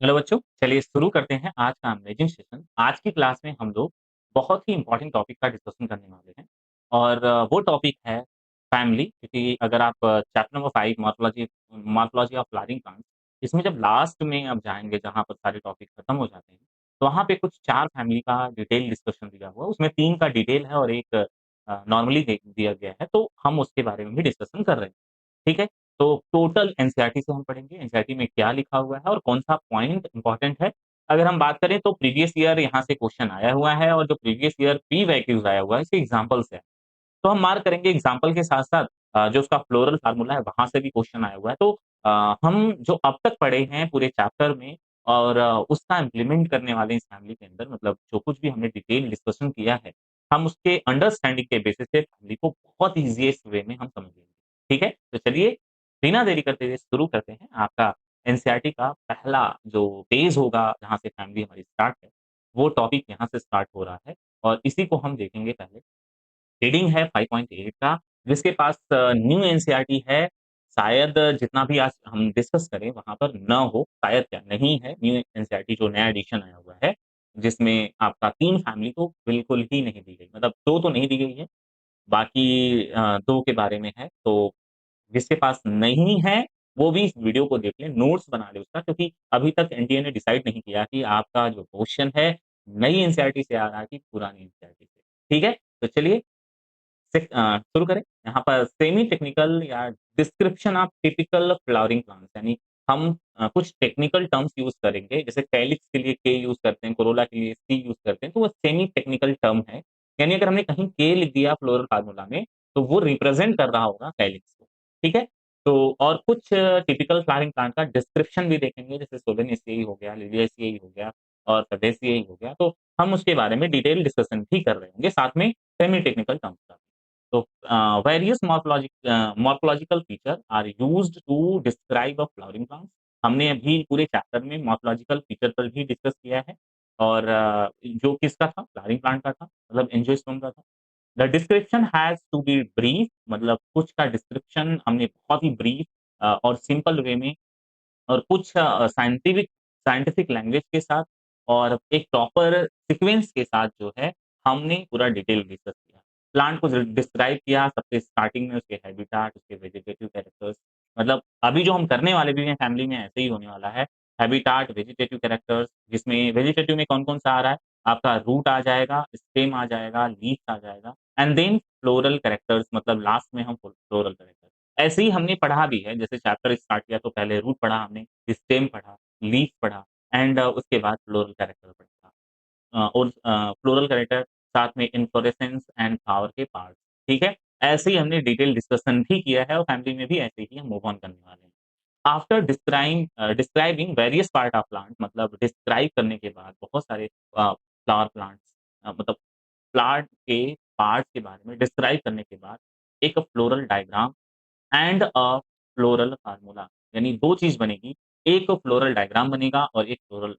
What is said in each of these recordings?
Hello बच्चों, चलिए शुरू करते हैं आज का अमेजिंग सेशन। आज की क्लास में हम लोग बहुत ही इम्पोर्टेंट टॉपिक का डिस्कशन करने वाले हैं और वो टॉपिक है फैमिली। क्योंकि अगर आप chapter number 5 morphology of flowering plants, इसमें जब लास्ट में आप जाएँगे जहाँ पर सारे टॉपिक खत्म हो जाते हैं, तो वहाँ पे कुछ 4 फैमिली का डिटेल डिस्कशन दिया हुआ है। उसमें 3 का डिटेल है और 1 नॉर्मली दे दिया गया है, तो हम उसके बारे में भी डिस्कशन कर रहे हैं। ठीक है? तो टोटल एनसीईआरटी से हम पढ़ेंगे, एनसीईआरटी में क्या लिखा हुआ है और कौन-सा पॉइंट इम्पोर्टेंट है। अगर हम बात करें तो प्रीवियस ईयर यहाँ से क्वेश्चन आया हुआ है और जो प्रीवियस ईयर प्री वैक्यूज़ आया हुआ है, इसके एग्ज़ाम्पल्स हैं। तो हम मार्क करेंगे एग्ज़ाम्पल के साथ-साथ जो उसका फ्लोरल फ़ॉर्मूला है, वहाँ से भी क्वेश्चन आया हुआ है। तो हम जो अब तक पढ़े हैं पूरे चैप्टर में और उसका इम्प्लीमेंट करने वाले इस फैमिली के अंदर, मतलब जो कुछ भी हमने डिटेल डिस्कशन किया है, हम उसके अंडरस्टैंडिंग के बेसिस पे फैमिली को बहुत ईज़ीएस्ट वे में हम समझ लेंगे। ठीक है? तो चलिए बिना देरी करते हुए शुरू करते हैं। आपका एनसीईआरटी का पहला जो पेज होगा, जहाँ से फैमिली हमारी स्टार्ट है, वो टॉपिक यहाँ से स्टार्ट हो रहा है और इसी को हम देखेंगे पहले। रीडिंग है 5.8 का, जिसके पास न्यू एनसीईआरटी है। शायद जितना भी आज हम डिस्कस करें वहाँ पर ना हो, शायद क्या नहीं है, न्यू एनसीईआरटी जो नया एडिशन आया हुआ है, जिसमें आपका 3 फैमिली तो बिल्कुल ही नहीं दी गई। मतलब 2 तो नहीं दी गई है, बाकी 2 के बारे में है। तो जिसके पास नहीं है, वो भी इस वीडियो को देख ले, नोट्स बना ले उसका, क्योंकि अभी तक एनटीए ने डिसाइड नहीं किया कि आपका जो क्वेश्चन है, नई एनसीईआरटी से आ रहा है कि पुरानी एनसीईआरटी से। ठीक है? तो चलिए शुरू करें। यहाँ पर सेमी टेक्निकल या description of typical flowering plants, यानी हम कुछ टेक्निकल टर्म्स यूज़ करेंगे, जैसे कैलिक्स के लिए के यूज़ करते हैं, कोरोला के लिए सी यूज़ करते हैं, तो वो सेमी टेक्निकल टर्म है। यानी अगर हमने कहीं के लिख दिया फ्लोरल फार्मूला में, तो वो रिप्रेज़ेंट कर रहा होगा कैलिक्स को। ठीक है? तो और कुछ टिपिकल फ्लावरिंग प्लांट का डिस्क्रिप्शन भी देखेंगे, जैसे सोलेनेसियाई हो गया, लिलियेसियाई हो गया और फैबेसियाई हो गया, तो हम उसके बारे में डिटेल डिस्कशन भी कर रहे होंगे, साथ में सेमी टेक्निकल टर्म्स का। तो various morphological feature are used to describe a flowering plant. हमने अभी पूरे चैप्टर में मॉर्फोलॉजिकल फीचर पर भी डिस्कस किया है और जो किसका था? फ्लावरिंग प्लांट का था, मतलब एंजियोस्पर्म का था। The description has to be brief, मतलब कुछ का डिस्क्रिप्शन हमने बहुत ही ब्रीफ और सिंपल वे में और कुछ साइंटिफिक लैंग्वेज के साथ और एक प्रॉपर सीक्वेंस के साथ जो है, हमने पूरा डिटेल डिस्कस किया। प्लांट को डिस्क्राइब किया सबसे स्टार्टिंग में, उसके हैबिटाट, उसके वेजिटेटिव कैरेक्टर्स, मतलब अभी जो हम करने वाले भी हैं फैमिली में ऐसे ही होने वाला है। हैबिटाट, वेजिटेटिव कैरेक्टर्स, जिसमें वेजिटेटिव में कौन-कौन सा आ रहा है? आपका रूट आ जाएगा, स्टेम आ जाएगा, लीफ आ जाएगा एंड देन फ्लोरल कैरेक्टर्स, मतलब लास्ट में हम फ्लोरल कैरेक्टर्स। ऐसे ही हमने पढ़ा भी है, जैसे चैप्टर स्टार्ट किया तो पहले रूट पढ़ा हमने, स्टेम पढ़ा, लीफ पढ़ा एंड उसके बाद फ्लोरल कैरेक्टर पढ़ा। और फ्लोरल कैरेक्टर साथ में इन्फ्लोरेसेंस एंड फ्लावर के पार्ट्स। ठीक है? ऐसे ही हमने डिटेल डिस्कशन भी किया है और फैमिली में भी ऐसे ही हम मूव ऑन करने वाले हैं। After describing various part of plant, मतलब डिस्क्राइब करने के बाद बहुत सारे फ्लावर प्लांट्स, मतलब प्लांट के पार्ट्स के बारे में डिस्क्राइब करने के बाद एक floral diagram and a floral formula, यानी 2 चीज़ बनेगी। एक फ्लोरल डायग्राम बनेगा और एक फ्लोरल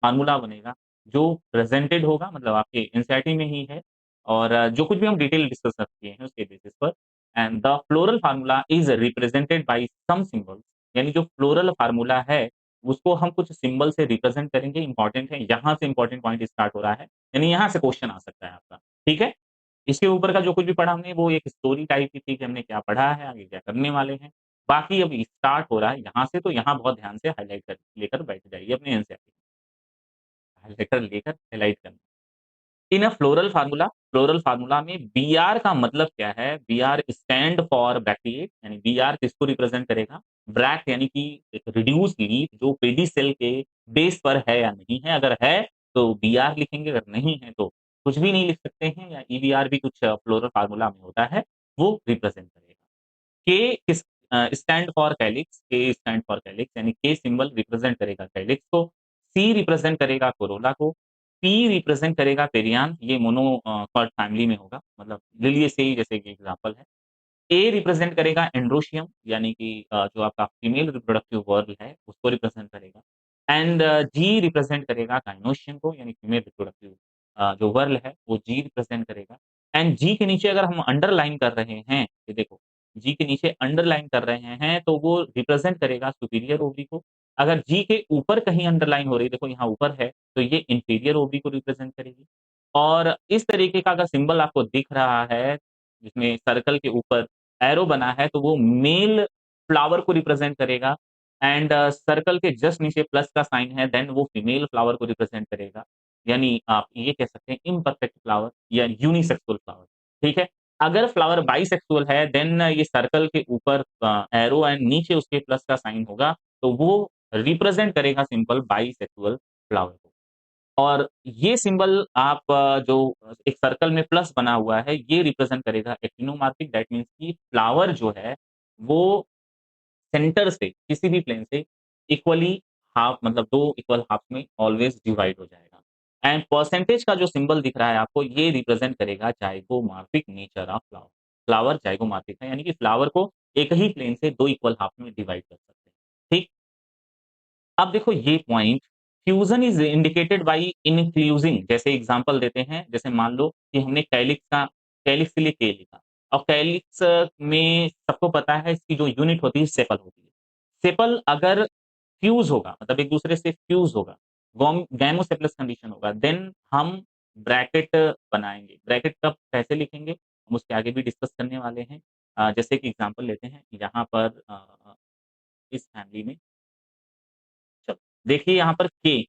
फार्मूला बनेगा, जो प्रेज़ेंटेड होगा, मतलब आपके एनसीईआरटी में ही है और जो कुछ भी हम डिटेल डिस्कस किए हैं उसके बेसिस पर। And the floral formula is represented by some symbols, यानी जो फ्लोरल फार्मूला है, उसको हम कुछ सिंबल से रिप्रेजेंट करेंगे, इम्पोर्टेंट है, यहाँ से इम्पोर्टेंट पॉइंट स्टार्ट हो रहा है, यानी यहाँ से क्वेश्चन आ सकता है आपका। ठीक है? इसके ऊपर का जो कुछ भी पढ़ा हमने वो एक स्टोरी टाइप की थी कि हमने क्या पढ़ा है, आगे क्या करने वाले हैं। बाकी अब स्टार्ट हो रहा है यहाँ से, तो यहाँ बहुत ध्यान से हाइलाइट कर लेकर बैठ जाइए अपने एनसीईआरटी, हाइलाइटर लेकर हाइलाइट करना। इन अ फ्लोरल फार्मूला में बीआर का मतलब क्या है? बीआर स्टैंड फॉर ब्रैकिएट, यानी बीआर किसको रिप्रेजेंट करेगा? ब्रैक यानी कि एक रिड्यूस्ड लीफ जो पेडिसेल के बेस पर है या नहीं है। अगर है तो बीआर लिखेंगे, अगर नहीं है तो कुछ भी नहीं लिख सकते हैं, या ईबीआर भी कुछ फ्लोरल फार्मूला में होता है, वो रिप्रेजेंट करेगा। के किस स्टैंड फॉर कैलिक्स, के स्टैंड फॉर कैलिक्स, यानी के सिंबल रिप्रेजेंट करेगा कैलिक्स को, सी रिप्रेजेंट करेगा कोरोला को, पी रिप्रेजेंट करेगा पेरियान, ये मोनो कॉर्ड फैमिली में होगा, मतलब लिलियेसियाई जैसे कि एग्जांपल है। ए रिप्रेजेंट करेगा एंड्रोशियम, यानी कि जो आपका फीमेल रिप्रोडक्टिव वर्ग है उसको रिप्रेजेंट करेगा एंड जी रिप्रेजेंट करेगा गायनोशियम को, यानी फीमेल रिप्रोडक्टिव जो वर्ग है वो जी रिप्रेजेंट करेगा। एंड जी के नीचे अगर हम अंडरलाइन कर रहे हैं, ये देखो, जी के नीचे अंडरलाइन कर रहे हैं तो वो रिप्रेजेंट करेगा सुपीरियर ओवरी को। अगर जी के ऊपर कहीं अंडरलाइन हो रही है, देखो यहाँ ऊपर है, तो ये इंफीरियर ओबी को रिप्रेजेंट करेगी। और इस तरीके का अगर सिंबल आपको दिख रहा है, जिसमें सर्कल के ऊपर एरो बना है, तो वो मेल फ्लावर को रिप्रेजेंट करेगा। एंड सर्कल के जस्ट नीचे प्लस का साइन है, देन वो फीमेल फ्लावर को रिप्रेजेंट करेगा। यानी आप ये कह सकते हैं इम्परफेक्ट फ्लावर या यूनिसेक्सुअल फ्लावर, ठीक है? अगर फ्लावर बाइसेक्सुअल है, देन ये सर्कल के ऊपर एरो एंड नीचे उसके प्लस का साइन होगा, तो वो रिप्रेजेंट करेगा सिंपल बाइसेक्सुअल फ्लावर को। और ये सिंबल आप जो एक सर्कल में प्लस बना हुआ है, ये रिप्रेजेंट करेगा एक्टिनोमार्फिक, दैट मीन्स कि फ्लावर जो है, वो सेंटर से किसी भी प्लेन से इक्वली हाफ, मतलब 2 इक्वल हाफ में ऑलवेज़ डिवाइड हो जाएगा। एंड परसेंटेज का जो सिंबल दिख रहा है आपको, ये रिप्रेजेंट करेगा ज़ाइगोमॉर्फिक नेचर ऑफ फ्लावर। फ्लावर ज़ाइगोमॉर्फिक है, यानी कि फ्लावर को एक ही प्लेन से 2 इक्वल हाफ में डिवाइड कर सकते हैं। ठीक? अब देखो ये point, fusion is indicated by इनक्लूजिंग, जैसे एग्जांपल देते हैं, जैसे मान लो कि हमने कैलिक्स के लिए के लिखा, और कैलिक्स में सबको पता है इसकी जो यूनिट होती है सेपल होती है। सेपल अगर फ्यूज होगा, मतलब एक दूसरे से फ्यूज होगा, गैमोसेपलस कंडीशन होगा, देन हम ब्रैकेट बनाएंगे। ब्रैकेट कब कैसे लिखेंगे, हम उसके आगे भी डिस्कस करने वाले हैं। जैसे कि एग्जांपल लेते हैं यहाँ पर, इस फैमिली में, चलो, देखिए यहाँ पर के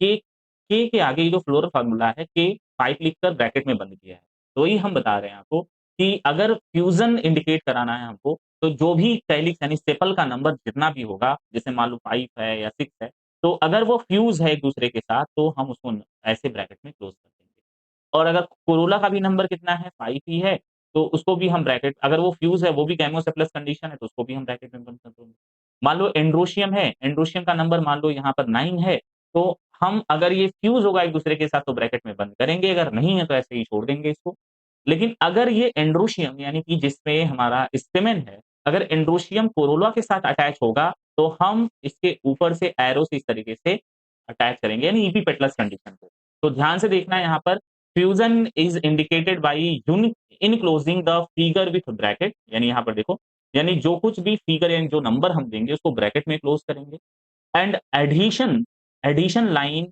के आगे ये जो फ्लोरल फ़ॉर्मूला है, के 5 लिखकर ब्रैकेट में बंद किया है। तो वही हम बता रहे हैं आपको कि अगर फ्यूज़न इंडिकेट कराना है हमको, तो जो भी कैलिक्स यानी सेपल का नंबर जितना भी होगा, जैसे मान लो 5 है या 6 है, तो अगर वो फ्यूज़ है एक-दूसरे के साथ, तो हम उसको ऐसे ब्रैकेट में क्लोज़ कर देंगे। और अगर कोरोला का भी नंबर कितना है, 5 ही है, तो उसको भी हम ब्रैकेट, अगर वो फ्यूज़ है, वो भी गैमोसेप्लस कंडीशन है, तो उसको भी हम ब्रैकेट में बंद कर देंगे। मान लो एंड्रोशियम है, एंड्रोशियम का नंबर मान लो यहाँ पर 9 है, तो हम अगर ये फ्यूज़ होगा एक-दूसरे के साथ तो ब्रैकेट में बंद करेंगे, अगर नहीं है तो ऐसे ही छोड़ देंगे इसको। लेकिन अगर ये एंड्रोशियम यानी कि जिसमें हमारा स्टेमेन है, अगर एंड्रोशियम कोरोला के साथ अटैच होगा, तो हम इसके ऊपर से एरो से इस तरीके से अटैच करेंगे, यानी इपिपेटलस कंडीशन को। तो ध्यान से देखना है यहाँ पर, fusion is indicated by enclosing the figure with bracket, यानी यहाँ पर देखो, यानी जो कुछ भी फिगर यानी जो नंबर हम देंगे उसको ब्रैकेट में क्लोज़ करेंगे। And addition line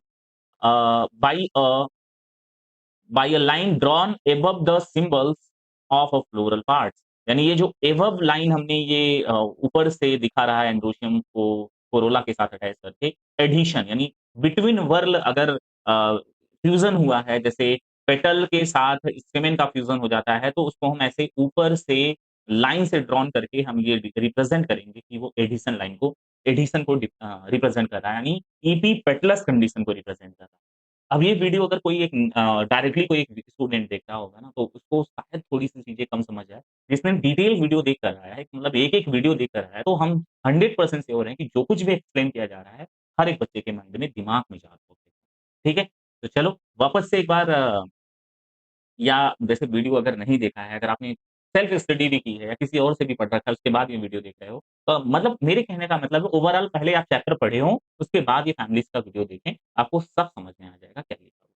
by a line drawn above the symbols of a floral parts, यानी ये जो अबव लाइन हमने ये ऊपर से दिखा रहा है एंड्रोशियम को कोरोला के साथ अटैच करके, एडिशन यानी बिटवीन वर्ल अगर फ्यूजन हुआ है, जैसे पेटल के साथ स्टेमेन का फ्यूजन हो जाता है, तो उसको हम ऐसे ऊपर से लाइन से ड्रॉन करके हम ये रिप्रेजेंट करेंगे कि वो एडिशन को रिप्रेजेंट कर रहा है, यानी इपिपेटलस कंडीशन को रिप्रेजेंट कर रहा है। अब ये वीडियो अगर कोई एक डायरेक्टली कोई एक स्टूडेंट देख रहा होगा ना, तो उसको शायद थोड़ी-सी चीज़ें कम समझ आए। जिसने डिटेल वीडियो देख कर आया है, मतलब एक-एक वीडियो देख कर आया है, तो हम 100% श्योर हैं कि जो कुछ भी एक्सप्लेन किया जा रहा है, हर एक बच्चे के माइंड में, दिमाग में जा होगा। ठीक है? तो चलो वापस से एक बार, या जैसे वीडियो अगर नहीं देखा है, अगर आपने सेल्फ स्टडी भी की है या किसी और से भी पढ़ रखा है, उसके बाद ये वीडियो देख रहे हो, तो मतलब मेरे कहने का मतलब है ओवरऑल पहले आप चैप्टर पढ़े हों, उसके बाद ये फैमिलीज़ का वीडियो देखें, आपको सब समझ में आ जाएगा क्या लिखा हुआ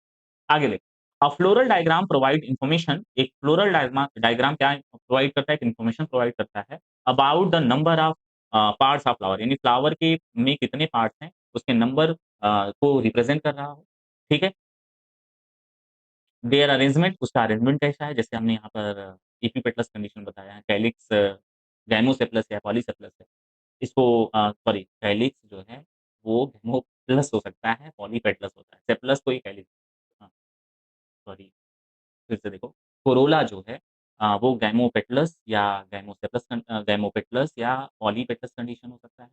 है। आगे देखो, अ फ्लोरल डायग्राम प्रोवाइड इन्फॉर्मेशन, एक फ्लोरल डायग्राम क्या प्रोवाइड करता है, एक इन्फॉर्मेशन प्रोवाइड करता है about the number of parts of flower, यानी फ्लावर के में कितने पार्ट्स हैं, उसके नंबर को रिप्रेजेंट कर रहा हो। ठीक है? देयर अरेंजमेंट, उसका अरेंजमेंट कैसा है? जैसे हमने यहाँ पर एपिपेटलस कंडीशन बताया है, कैलिक्स गैमोसेप्लस या पॉलीसेप्लस है। इसको सॉरी, कैलिक्स जो है वो गैमोप्लस हो सकता है, पॉलीपेटलस होता है। सेप्लस को ही कैलिक्स, हाँ, सॉरी, फिर से देखो, कोरोला जो है वो गैमोपेटलस या गैमोपेटलस या पॉलीपेटलस कंडीशन हो सकता है।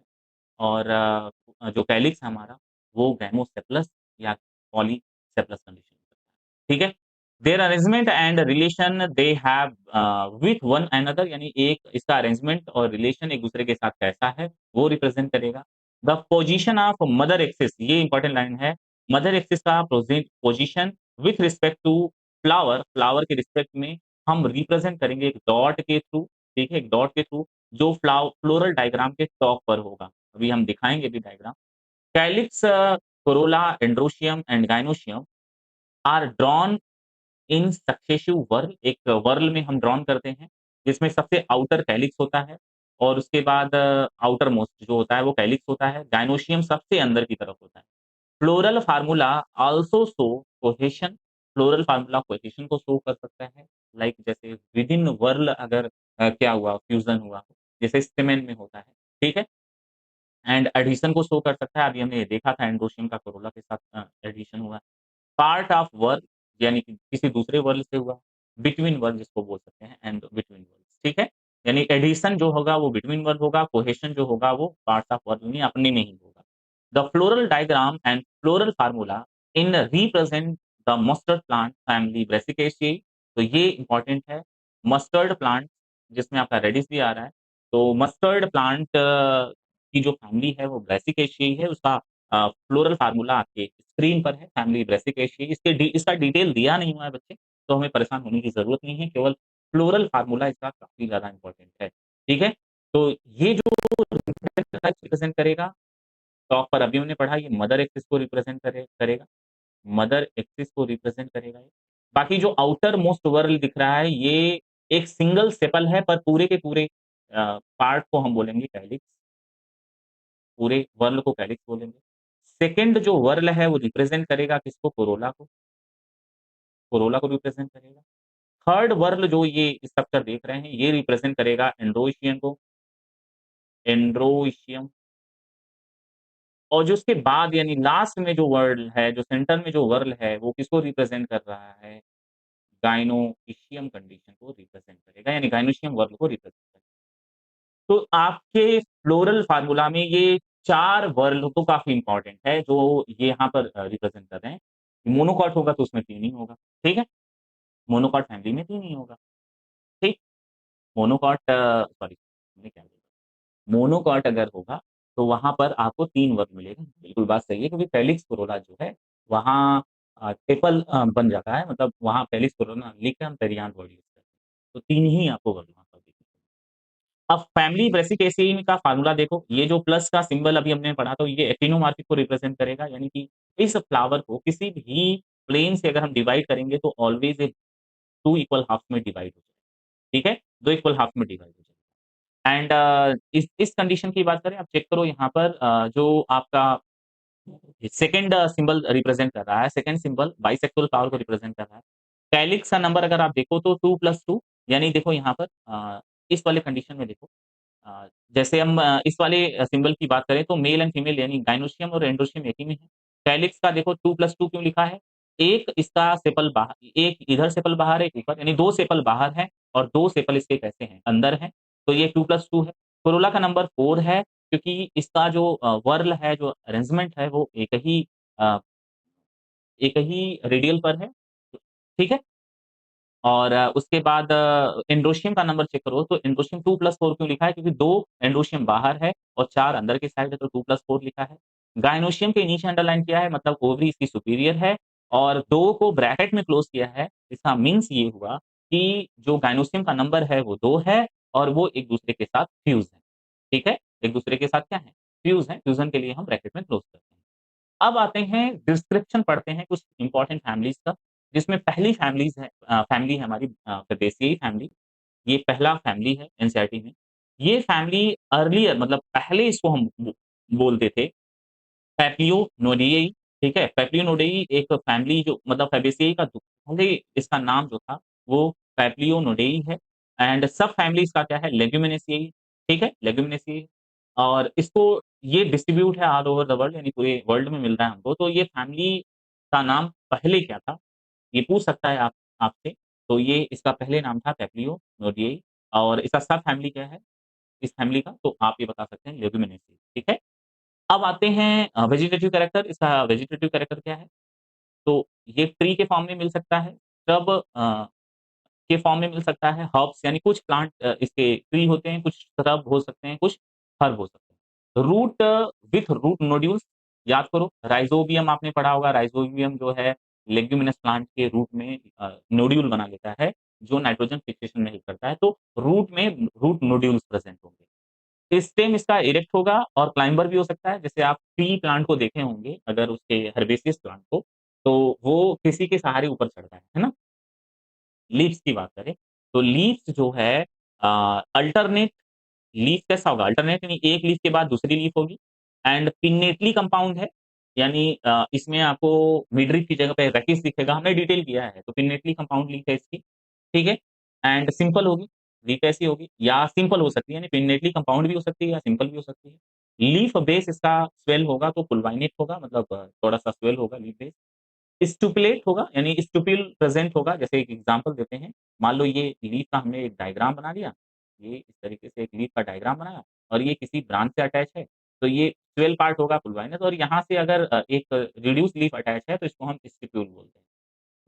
और जो कैलिक्स है हमारा, वो गैमोसेप्लस या पॉलीसेप्लस कंडीशन हो सकता है। ठीक है? Their arrangement and relation they have with one another, यानी एक इसका अरेंजमेंट और रिलेशन एक-दूसरे के साथ कैसा है, वो रिप्रेजेंट करेगा। The position of mother axis, ये इंपॉर्टेंट लाइन है। मदर एक्सिस का position with respect to flower, flower के रिस्पेक्ट में हम रिप्रेजेंट करेंगे एक डॉट के थ्रू, ठीक है? एक डॉट के थ्रू, जो फ्लोरल डायग्राम के टॉप पर होगा। अभी हम दिखाएँगे भी diagram. Calyx, corolla, androecium and gynoecium are drawn in successive whorl, एक व्हर्ल में हम ड्रॉन करते हैं, जिसमें सबसे आउटर कैलिक्स होता है। और उसके बाद आउटर मोस्ट जो होता है वो कैलिक्स होता है, गाइनोशियम सबसे अंदर की तरफ होता है। Floral formula also show cohesion, floral formula cohesion को शो कर सकता है। लाइक जैसे विदिन व्हर्ल अगर क्या हुआ फ्यूज़न हुआ, जैसे स्टेमेन में होता है, ठीक है? एंड एडिशन को शो कर सकता है, अभी हमने ये देखा था एंड्रोशियम का कोरोला के साथ एडिशन हुआ। पार्ट ऑफ वर्ल्ड यानी कि किसी दूसरे वर्ल्ड से हुआ, बिटवीन वर्ल्ड जिसको बोल सकते हैं एंड बिटवीन वर्ल्ड्स, ठीक है? यानी एडिशन जो होगा वो बिटवीन वर्ल्ड होगा, कोहेशन जो होगा वो पार्ट्स ऑफ वर्ल्ड में अपने में ही होगा। The floral diagram and floral formula in represent the mustard plant family Brassicaceae, तो ये इम्पोर्टेंट है। मस्टर्ड प्लांट जिसमें आपका रेडिश भी आ रहा है, तो मस्टर्ड प्लांट की जो फैमिली है वो ब्रेसिकेशियाई है, उसका फ्लोरल फार्मूला आपके स्क्रीन पर है, फैमिली ब्रेसिकेशियाई। इसका डिटेल दिया नहीं हुआ है बच्चे, तो हमें परेशान होने की ज़रूरत नहीं है, केवल फ्लोरल फार्मूला इसका काफ़ी ज़्यादा इम्पोर्टेंट है, ठीक है? तो ये जो रिप्रेज़ेंट करेगा, टॉप पर अभी हमने पढ़ा ये मदर एक्सिस को रिप्रेज़ेंट करेगा, मदर एक्सिस को रिप्रेज़ेंट करेगा ये। बाकी जो आउटर मोस्ट वर्ल्ड दिख रहा है, ये एक सिंगल सेपल है पर पूरे के पूरे पार्ट को हम बोलेंगे कैलिक्स, पूरे वर्ल को कैलिक्स बोलेंगे। सेकंड जो वर्ल है वो रिप्रेज़ेंट करेगा किसको? कोरोला को रिप्रेज़ेंट करेगा। थर्ड वर्ल जो ये स्ट्रक्चर देख रहे हैं, ये रिप्रेज़ेंट करेगा एंड्रोइशियम को, एंड्रोइशियम। और जो उसके बाद यानी लास्ट में जो वर्ल है, जो सेंटर में जो वर्ल है, वो किसको रिप्रेज़ेंट कर रहा है? गायनोइशियम कंडीशन को रिप्रेज़ेंट करेगा, यानी गायनोइशियम वर्ल को रिप्रेज़ेंट करेगा। तो आपके फ्लोरल फ़ॉर्मूला में ये 4 वर्ल तो काफ़ी इम्पोर्टेंट है, जो ये यहाँ पर रिप्रेज़ेंट कर रहे हैं। मोनोकॉट होगा तो उसमें 3 ही होगा, ठीक है? मोनोकॉट फैमिली में 3 ही होगा, ठीक? मोनोकॉट सॉरी मैं क्या बोला? मोनोकॉट अगर होगा, तो वहाँ पर आपको 3 वर्ग मिलेगा। बिल्कुल बात सही है क्योंकि कैलिक्स कोरोला जो है, वहाँ ट्रिपल बन जाता है मतलब वहाँ कैलिक्स कोरोला लिख के हम पेरियान वर्ड यूज़ करते हैं। तो 3 ही आपको वर्ग वहाँ पर दिखेंगे। अब फैमिली ब्रेसिकेसियी का फ़ॉर्मूला देखो, ये जो प्लस का सिंबल अभी हमने पढ़ा तो ये एक्टिनोमार्फिक को रिप्रेज़ेंट करेगा यानी कि इस फ्लावर को किसी भी प्लेन से अगर हम डिवाइड करेंगे तो ऑलवेज़ 2 इक्वल हाल्फ में डिवाइड हो जाएगा, ठीक है? 2 इक्वल हाल्फ में डिवाइड हो जाएगा। एंड इस कंडीशन की बात करें आप चेक करो यहाँ पर जो आपका सेकंड सिंबल रिप्रेजेंट कर रहा है, सेकंड सिंबल बाइसेक्टुअल फ्लावर को रिप्रेजेंट कर रहा है। कैलिक्स का नंबर अगर आप देखो तो 2+2 यानी देखो यहाँ पर इस वाले कंडीशन में देखो जैसे हम इस वाले सिंबल की बात करें तो मेल एंड फीमेल यानी गायनोशियम और एंड्रोशियम एक ही में है। कैलिक्स का देखो 2+2 क्यों लिखा है? एक इसका सेपल बाहर एक इधर सेपल बाहर है, एक ऊपर यानी 2 सेपल बाहर हैं और 2 सेपल इसके कैसे हैं? अंदर हैं, तो ये 2+2 है। कोरोला का नंबर 4 है क्योंकि इसका जो वर्ल है, जो अरेंजमेंट है वो अ, एक ही रेडियल पर है, ठीक है? और उसके बाद एंड्रोशियम का नंबर चेक करो तो एंड्रोशियम 2+4 क्यों लिखा है? क्योंकि 2 एंड्रोशियम बाहर है और 4 अंदर की साइड है तो 2+4 लिखा है। गायनोशियम के नीचे अंडरलाइन किया है मतलब ओवरी इसकी सुपीरियर है और 2 को ब्रैकेट में क्लोज़ किया है। इसका मीन्स ये हुआ कि जो गायनोशियम का नंबर है वो 2 है और वो एक-दूसरे के साथ फ्यूज़ है। ठीक है? एक-दूसरे के साथ क्या है? फ्यूज़ है, फ्यूज़न के लिए हम ब्रैकेट में क्लोज़ करते हैं। अब आते हैं डिस्क्रिप्शन पढ़ते हैं कुछ इम्पोर्टेंट फैमिलीज़ का, जिसमें पहली फैमिली है हमारी फैबेसिएई फैमिली। ये पहला फैमिली है एनसीईआरटी में। ये फैमिली अर्लियर मतलब पहले इसको हम बोलते थे पैप्लियोनोडियई, ठीक है? पैप्लियोनोडियई एक फैमिली जो मतलब फैबेसिएई का जो पहले इसका नाम जो था वो पैप्लियोनोडियई है एंड सब फैमिली इसका क्या है लेग्यूमिनेसिएई, ठीक है? लेग्यूमिनेसिएई और इसको ये डिस्ट्रीब्यूट है ऑल ओवर द वर्ल्ड यानी पूरे वर्ल्ड में मिल रहा है हमको। तो ये फैमिली का नाम पहले क्या था? ये पूछ सकता है आपसे। तो ये इसका पहले नाम था पैप्लियोनोडियई और इसका सब फैमिली क्या है इस फैमिली का? तो आप ये बता सकते हैं लेग्यूमिनेसिएई, ठीक है? अब आते हैं वेजिटेटिव कैरेक्टर इसका वेजिटेटिव कैरेक्टर क्या है? तो ये ट्री के फॉर्म में मिल सकता है, श्रब के फॉर्म में मिल सकता है, हर्ब्स यानी कुछ प्लांट इसके ट्री होते हैं, कुछ श्रब हो सकते हैं, कुछ हर्ब हो सकते हैं। रूट विथ रूट नोड्यूल्स याद करो, राइज़ोबियम आपने पढ़ा होगा, राइज़ोबियम जो है लेग्यूमिनस प्लांट के रूट में नोड्यूल बना लेता है, जो नाइट्रोजन फिक्सेशन में हेल्प करता है, तो रूट में रूट नोड्यूल्स प्रेज़ेंट होंगे। स्टेम इसका इरेक्ट होगा और क्लाइंबर भी हो सकता है। जैसे आप ट्री प्लांट को देखे होंगे अगर उसके हर्बेसियस प्लांट को, तो वो किसी के सहारे ऊपर चढ़ता है ना? लीव्स की बात करें, तो लीव्स जो है अल्टरनेट लीफ कैसा होगा? अल्टरनेट, यानी एक लीफ के बाद दूसरी लीफ होगी। एंड पिन्नेटली कंपाउंड है, यानी इसमें आपको मिडरिप की जगह पे रेकिस दिखेगा, हमने डिटेल किया है, तो पिन्नेटली कंपाउंड लीफ है इसकी, ठीक है? एंड सिंपल होगी, लीफ ऐसी होगी या सिंपल हो सकती है, यानी पिन्नेटली कंपाउंड भी हो सकती है या सिंपल भी हो सकती है। लीफ बेस इसका स्वेल होगा तो पुलवाइनेट होगा, मतलब थोड़ा-सा स्वेल होगा लीफ बेस। स्टुपुलेट होगा, यानी स्टुपिल प्रेज़ेंट होगा, जैसे एक एग्ज़ाम्पल देते हैं। मान लो ये लीफ का हमने एक डायग्राम बना लिया, ये इस तरीके से एक लीफ का डायग्राम बनाया और ये किसी ब्रांच से अटैच है, तो ये 12 पार्ट होगा फुलवाइनस, और यहाँ से अगर एक रिड्यूस लीफ अटैच है तो इसको हम स्टिप्यूल बोलते हैं।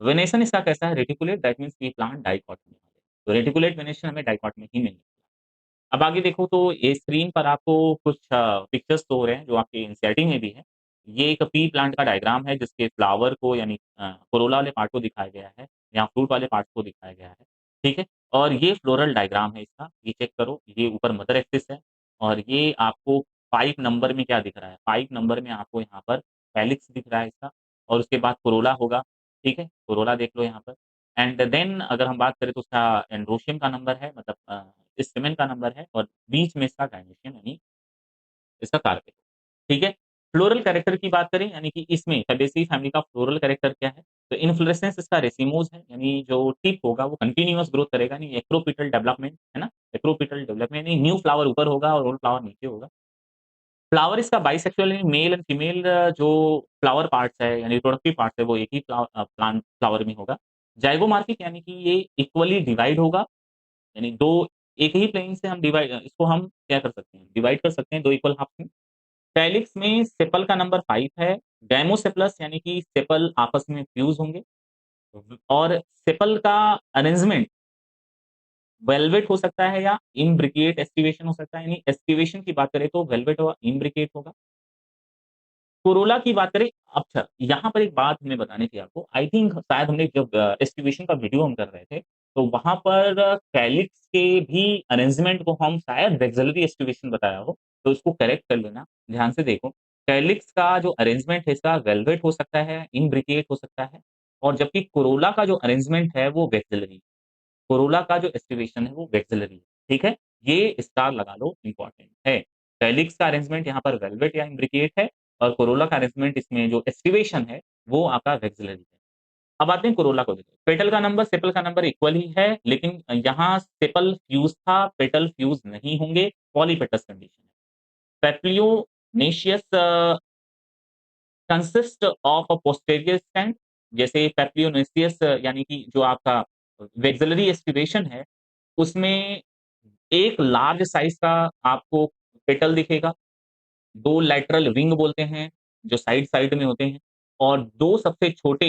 वेनेशन इसका कैसा है? रेटिकुलेट, दैट मीन्स कि प्लांट डाइकोट में है। तो रेटिकुलेट वेनेशन हमें डाइकोट में ही मिलेगा। अब आगे देखो तो ये स्क्रीन पर आपको कुछ पिक्चर्स शो हो रहे हैं जो आपके एनसीईआरटी में भी है। ये एक पी प्लांट का डायग्राम है जिसके फ्लावर को, यानी कोरोला वाले पार्ट को दिखाया गया है, या फ्रूट वाले पार्ट को दिखाया गया है, ठीक है? और ये फ्लोरल डायग्राम है इसका, ये चेक करो, ये ऊपर मदर एक्सिस है और ये आपको 5 नंबर में क्या दिख रहा है? 5 नंबर में आपको यहाँ पर कैलिक्स दिख रहा है इसका, और उसके बाद कोरोला होगा, ठीक है? कोरोला देख लो यहाँ पर। एंड देन अगर हम बात करें तो उसका एंड्रोशियम का नंबर है, मतलब स्टेमेन का नंबर है, और बीच में इसका गाइनोशियम, यानी इसका कार्पेल, ठीक है? फ्लोरल कैरेक्टर की बात करें, यानी कि इसमें फैबेसी फैमिली का फ्लोरल कैरेक्टर क्या है? तो इन्फ्लोरेसेंस इसका रेसिमोस है, यानी जो टिप होगा वो कंटीन्यूअस ग्रोथ करेगा, यानी एक्रोपिटल डेवलपमेंट, है ना? एक्रोपिटल डेवलपमेंट, यानी न्यू फ्लावर ऊपर होगा और ओल्ड फ्लावर नीचे होगा। फ्लावर इसका बाइसेक्सुअल, यानी मेल एंड फीमेल जो फ्लावर पार्ट्स है, यानी रिप्रोडक्टिव पार्ट्स है, वो एक ही प्लांट फ्लावर में होगा। ज़ाइगोमॉर्फिक, यानी कि ये इक्वली डिवाइड होगा, यानी 2 एक ही प्लेन से हम इसको हम क्या कर सकते हैं, डिवाइड कर सकते हैं 2 इक्वल हाफ में। कैलिक्स में सेपल का नंबर 5 है। गैमोसेपलस, यानी कि सेपल आपस में फ्यूज़ होंगे, और सेपल का अरेंजमेंट वेलवेट हो सकता है या इम्ब्रिकेट एस्टिवेशन हो सकता है, यानी एस्टिवेशन की बात करें तो वेलवेट और इम्ब्रिकेट होगा। कोरोला की बात करें, अच्छा, यहाँ पर एक बात हमें बतानी थी आपको। आई थिंक शायद हमने जब एस्टिवेशन का वीडियो हम कर रहे थे, तो वहाँ पर कैलिक्स के भी अरेंजमेंट को हम शायद वैक्सिलरी एस्टिवेशन बताया हो, तो इसको करेक्ट कर लेना, ध्यान से देखो। कैलिक्स का जो अरेंजमेंट है इसका वेलवेट हो सकता है, इम्ब्रिकेट हो सकता है, और जबकि कोरोला का जो अरेंजमेंट है वो वैक्सिलरी, कोरोला का जो एस्टिवेशन है वो वैक्सिलरी है, ठीक है? ये स्टार लगा लो, इम्पोर्टेंट है। कैलिक्स का अरेंजमेंट यहाँ पर वेलवेट या इम्ब्रिकेट है, और कोरोला का अरेंजमेंट इसमें जो एस्टिवेशन है, वो आपका वैक्सिलरी है। अब आते हैं कोरोला को देखो। पेटल का नंबर, सेपल का नंबर इक्वल ही है, लेकिन यहाँ सेपल फ्यूज़ था, पेटल फ्यूज़ नहीं होंगे, पॉलीपेटस कंडीशन है। Papilionaceous consist of a posterior stand, जैसे पेप्लियोनेशियस यानी कि जो आपका वैक्सिलरी एस्टिवेशन है, उसमें एक लार्ज साइज़ का आपको पेटल दिखेगा, 2 लैटरल विंग बोलते हैं, जो साइड-साइड में होते हैं, और 2 सबसे छोटे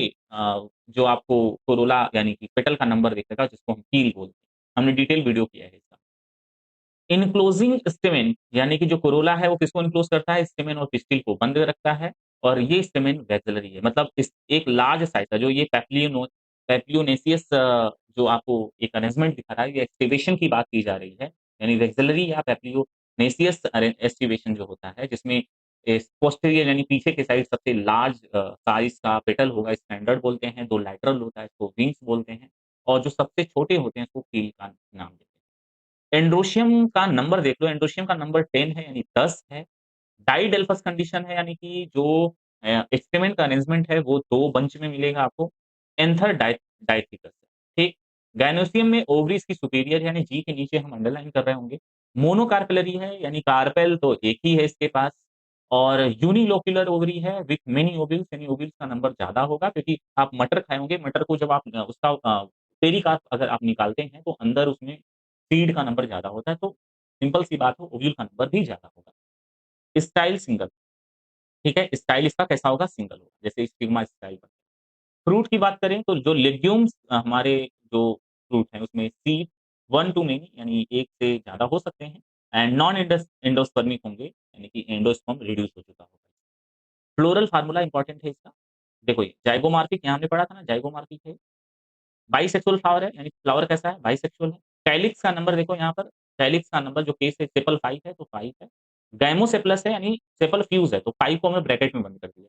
जो आपको कोरोला, यानी कि पेटल का नंबर दिखेगा, जिसको हम कील बोलते हैं। हमने डिटेल वीडियो किया है इसका। इन्क्लोजिंग स्टेमेन, यानी कि जो कोरोला है वो किसको इन्क्लोज़ करता है? स्टेमेन और पिस्टिल को बंद रखता है, और ये स्टेमेन वैक्सिलरी है। मतलब इस एक लार्ज साइज़ का जो ये पैप्लियोनेसियस जो आपको एक अरेंजमेंट दिखा रहा है, ये एक्टिवेशन की बात की जा रही है। यानी वैक्सिलरी या पैप्लियोनेसियस एक्टिवेशन जो होता है, जिसमें इस पोस्टीरियर, यानी पीछे की साइड सबसे लार्ज साइज़ का पेटल होगा, स्टैंडर्ड बोलते हैं, 2 लैटरल होता है, इसको विंग्स बोलते हैं, और जो सबसे छोटे होते हैं, इसको कील का नाम देते हैं। एंड्रोशियम का नंबर देख लो, एंड्रोशियम का नंबर 10 है, यानी 10 है। डाइडेल्फस कंडीशन है, यानी कि जो स्टेमेन का अरेंजमेंट है वो 2 बंच में मिलेगा आपको। एंथर डाइथिकस है, ठीक। गायनोसियम में ओवरीज की सुपीरियर, यानी जी के नीचे हम अंडरलाइन कर रहे होंगे। मोनोकार्पेलरी है, यानी कार्पेल तो एक ही है इसके पास, और यूनिलोक्युलर ओवरी है विथ मेनी ओव्यूल्स, यानी ओव्यूल्स का नंबर ज़्यादा होगा, क्योंकि आप मटर खाए होंगे, मटर को जब आप उसका पेरिकार्प अगर आप निकालते हैं तो अंदर उसमें सीड का नंबर ज़्यादा होता है, तो सिंपल सी बात है, ओव्यूल का नंबर भी ज़्यादा होगा। स्टाइल सिंगल, ठीक है? स्टाइल इसका कैसा होगा? सिंगल होगा, जैसे स्टिग्मा स्टाइल बनता है। फ्रूट की बात करें तो जो लेग्यूम्स हमारे जो फ्रूट हैं उसमें सीड 1 टू मेनी, यानी एक से ज़्यादा हो सकते हैं, एंड नॉन एंडोस्पर्मिक होंगे, यानी कि एंडोस्पर्म रिड्यूस हो चुका होगा। फ्लोरल फार्मूला इंपॉर्टेंट है इसका। देखो ये ज़ाइगोमार्फिक, यहाँ हमने पढ़ा था ना, ज़ाइगोमार्फिक है। बाइसेक्सुअल फ्लावर है, यानी फ्लावर कैसा है? बाइसेक्सुअल है। कैलिक्स का नंबर देखो यहाँ पर, कैलिक्स का नंबर जो केस है सेपल 5 है, तो 5 है। गैमोसेपलस है, यानी सेपल फ्यूज़ है, तो 5 को हमने ब्रैकेट में बंद कर दिया।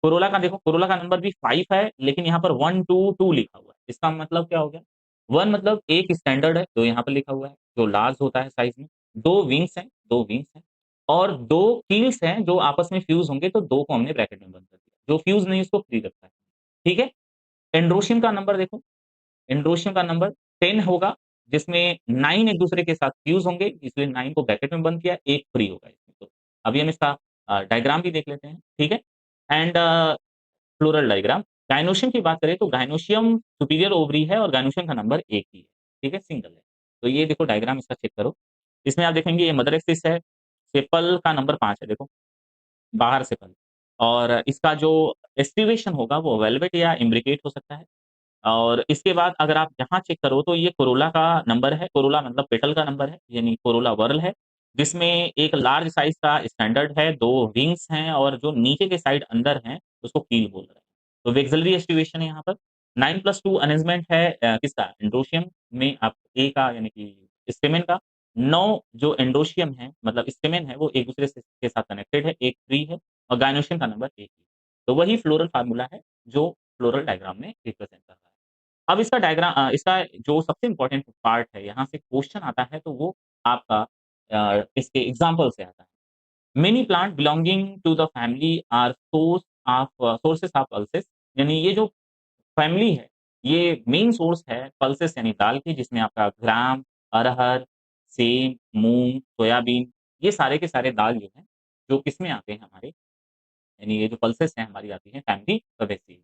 कोरोला का देखो, कोरोला का नंबर भी 5 है, लेकिन यहाँ पर 1, 2, 2 लिखा हुआ है। इसका मतलब क्या हो गया? 1 मतलब एक स्टैंडर्ड है, जो यहाँ पर लिखा हुआ है, जो लार्ज होता है साइज़ में। 2 विंग्स हैं, 2 विंग्स हैं और 2 कील्स हैं जो आपस में फ्यूज़ होंगे तो 2 को हमने ब्रैकेट में बंद कर दिया। जो फ्यूज़ नहीं उसको फ्री रखा है। ठीक है? एंड्रोशियम का नंबर देखो, एंड्रोशियम का नंबर 10 होगा जिसमें 9 एक-दूसरे के साथ फ्यूज़ होंगे इसलिए 9 को ब्रैकेट में बंद किया, 1 फ्री होगा इसमें तो। अभी हम इसका डायग्राम भी देख लेते हैं, ठीक है? And floral diagram. गायनोशियम की बात करें तो गायनोशियम सुपीरियर ओवरी है और गायनोशियम का नंबर 1 ही है, ठीक है? सिंगल है। तो ये देखो डायग्राम इसका चेक करो। इसमें आप देखेंगे ये मदर एक्सिस है, सेपल का नंबर 5 है देखो, बाहर सेपल और इसका जो एस्टिवेशन होगा वो वेलवेट या इम्ब्रिकेट हो सकता है। और इसके बाद अगर आप यहाँ चेक करो तो ये कोरोला का नंबर है, कोरोला मतलब पेटल का नंबर है, यानी कोरोला व्हर्ल है, जिसमें एक लार्ज साइज़ का स्टैंडर्ड है, 2 विंग्स हैं और जो नीचे के साइड अंदर हैं, उसको कील बोल रहे हैं। तो वेक्सिलरी एस्टिवेशन है यहाँ पर। 9+2 अरेंजमेंट है किसका? एंड्रोशियम में आप ए का यानी कि स्टेमेन का, 9 जो एंड्रोशियम है मतलब स्टेमेन है वो एक-दूसरे से के साथ कनेक्टेड है, 1 फ्री है और गायनोशियम का नंबर 1 ही है। तो वही फ्लोरल फार्मूला है, जो फ्लोरल डायग्राम में रिप्रेज़ेंट कर रहा है। अब इसका इसका जो सबसे इम्पोर्टेंट पार्ट है, यहाँ से क्वेश्चन आता है तो वो आपका इसके एग्ज़ाम्पल से आता है। Many plant belonging to the family are sources of pulses यानी ये जो फैमिली है, ये मेन सोर्स है पल्सेस यानी दाल की जिसमें आपका ग्राम, अरहर, सेम, मूँग, सोयाबीन ये सारे के सारे दाल जो हैं, जो किसमें आते हैं हमारे यानी ये जो पल्सेस हैं हमारी आती हैं फैमिली फैबेसी।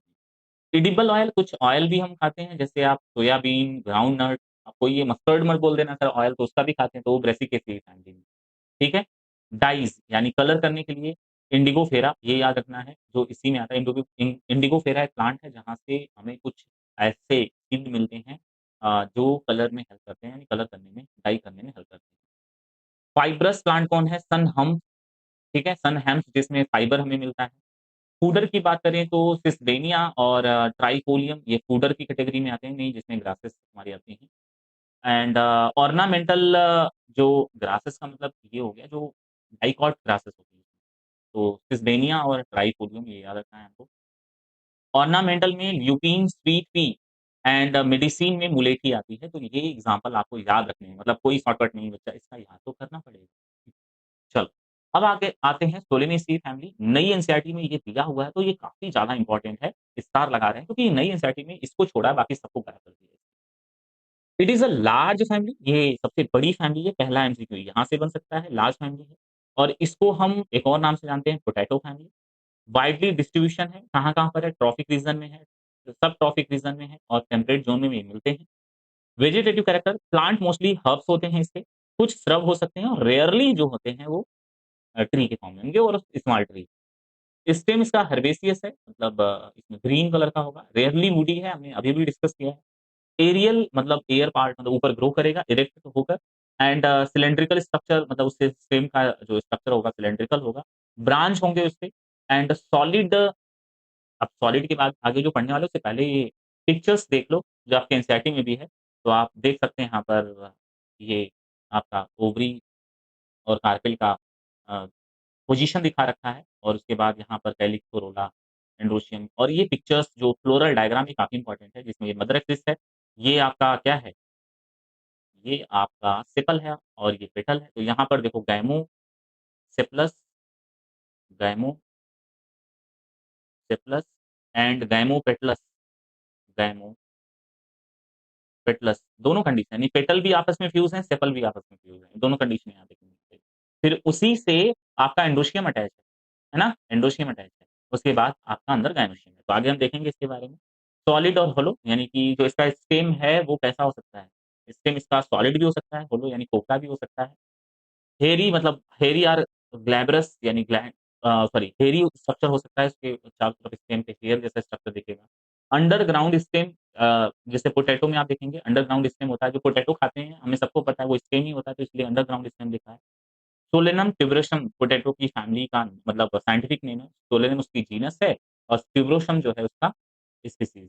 एडिबल ऑयल कुछ ऑयल भी हम खाते हैं, जैसे आप सोयाबीन, ग्राउंड नट आपको ये मस्टर्ड मत बोल देना सर ऑयल तो उसका भी खाते हैं, तो वो ब्रेसिकेसी फैमिली में, ठीक है? डाइज़ यानी कलर करने के लिए इंडिगो फेरा ये याद रखना है, जो इसी में आता है इंडिगो फेरा एक प्लांट है जहाँ से हमें कुछ ऐसे सीड मिलते हैं जो कलर में हेल्प करते हैं, यानी कलर करने में, डाई करने में हेल्प करते हैं। फाइब्रस प्लांट कौन है? सन हम्प, ठीक है? सन हेम्प जिसमें फाइबर हमें मिलता है। फूडर की बात करें तो सिसडेनिया और ट्राइफोलियम ये फूडर की कैटेगरी में आते हैं, नहीं जिसमें ग्रासेस हमारी आती हैं। एंड ऑर्नामेंटल जो ग्रासेस का मतलब ये हो गया जो डाइकॉट ग्रासेस होती हैं। तो सिसडेनिया और ट्राइफोलियम ये याद रखना है आपको। ऑर्नामेंटल में lupin, sweet pea and medicine में मुलेठी आती है, तो ये एग्ज़ाम्पल आपको याद रखने हैं, मतलब कोई शॉर्टकट नहीं बच्चा इसका याद तो करना पड़ेगा। चलो, अब आगे आते हैं सोलेनेसी फैमिली, नई एनसीईआरटी में ये दिया हुआ है, तो ये काफ़ी ज़्यादा इम्पोर्टेंट है, स्टार लगा रहे हैं क्योंकि नई एनसीईआरटी में इसको छोड़ा है, बाकी सबको गायब कर दिया है। It is a large family, ये सबसे बड़ी फैमिली है, पहला एमसीक्यू यहाँ से बन सकता है, लार्ज फैमिली है और इसको हम एक और नाम से जानते हैं पोटैटो फैमिली। वाइडली डिस्ट्रीब्यूशन है, कहाँ-कहाँ पर है? ट्रॉपिक रीजन में है, सब ट्रॉपिक रीजन में है और टेम्परेट ज़ोन में भी मिलते हैं। Vegetative character plant mostly herbs होते हैं इसके, कुछ श्रब हो सकते हैं और रेयरली जो होते हैं वो ट्री के फॉर्म में होंगे और स्मॉल ट्री। स्टेम इसका हर्बेसियस है मतलब इसमें ग्रीन कलर का होगा, रेयरली वुडी है, हमने अभी भी डिस्कस किया है। एरियल मतलब एयर पार्ट मतलब ऊपर ग्रो करेगा इरेक्ट होकर एंड सिलिंड्रिकल स्ट्रक्चर मतलब उससे स्टेम का जो स्ट्रक्चर होगा सिलिंड्रिकल होगा। ब्रांच होंगे उसके एंड सॉलिड अब सॉलिड के बाद आगे जो पढ़ने वाले हैं उससे पहले ये पिक्चर्स देख लो, जो आपके एनसीईआरटी में भी है। तो आप देख सकते हैं यहाँ पर ये आपका ओवरी और कार्पेल का अ, पोज़ीशन दिखा रखा है और उसके बाद यहाँ पर कैलिक्स, कोरोला, एंड्रोशियम और ये पिक्चर्स जो फ्लोरल डायग्राम ये काफ़ी इम्पोर्टेंट है, जिसमें ये मदर एक्सिस है, ये आपका क्या है, ये आपका सेपल है और ये पेटल है। तो यहाँ पर देखो गैमो सेपलस, गैमो सेपलस एंड गैमोपेटलस, गैमो पेटलस दोनों कंडीशन यानी पेटल भी आपस में फ्यूज़ हैं, सेपल भी आपस में फ्यूज़ हैं, दोनों कंडीशन यहाँ देखेंगे। फिर उसी से आपका एंडोशियम अटैच है ना? एंडोशियम अटैच है। उसके बाद आपका अंदर गायनोशियम है। तो आगे हम देखेंगे इसके बारे में। सॉलिड और होलो यानी कि जो इसका स्टेम है वो कैसा हो सकता है? स्टेम इसका सॉलिड भी हो सकता है, होलो यानी खोखला भी हो सकता है। हेयरी मतलब हेयरी और ग्लैब्रस यानी सॉरी हेयरी स्ट्रक्चर हो सकता है इसके चारों तरफ स्टेम पे हेयर जैसा स्ट्रक्चर दिखेगा। अंडरग्राउंड स्टेम जैसे पोटैटो में आप देखेंगे अंडरग्राउंड स्टेम होता है, जो पोटैटो खाते हैं, हमें सबको पता है वो स्टेम ही होता है, तो इसलिए अंडरग्राउंड स्टेम लिखा है। सोलेनम ट्यूबरोसम पोटैटो की फैमिली का मतलब साइंटिफिक नेम है। सोलेनम उसकी जीनस है और ट्यूबरोसम जो है उसका स्पीशीज़ है।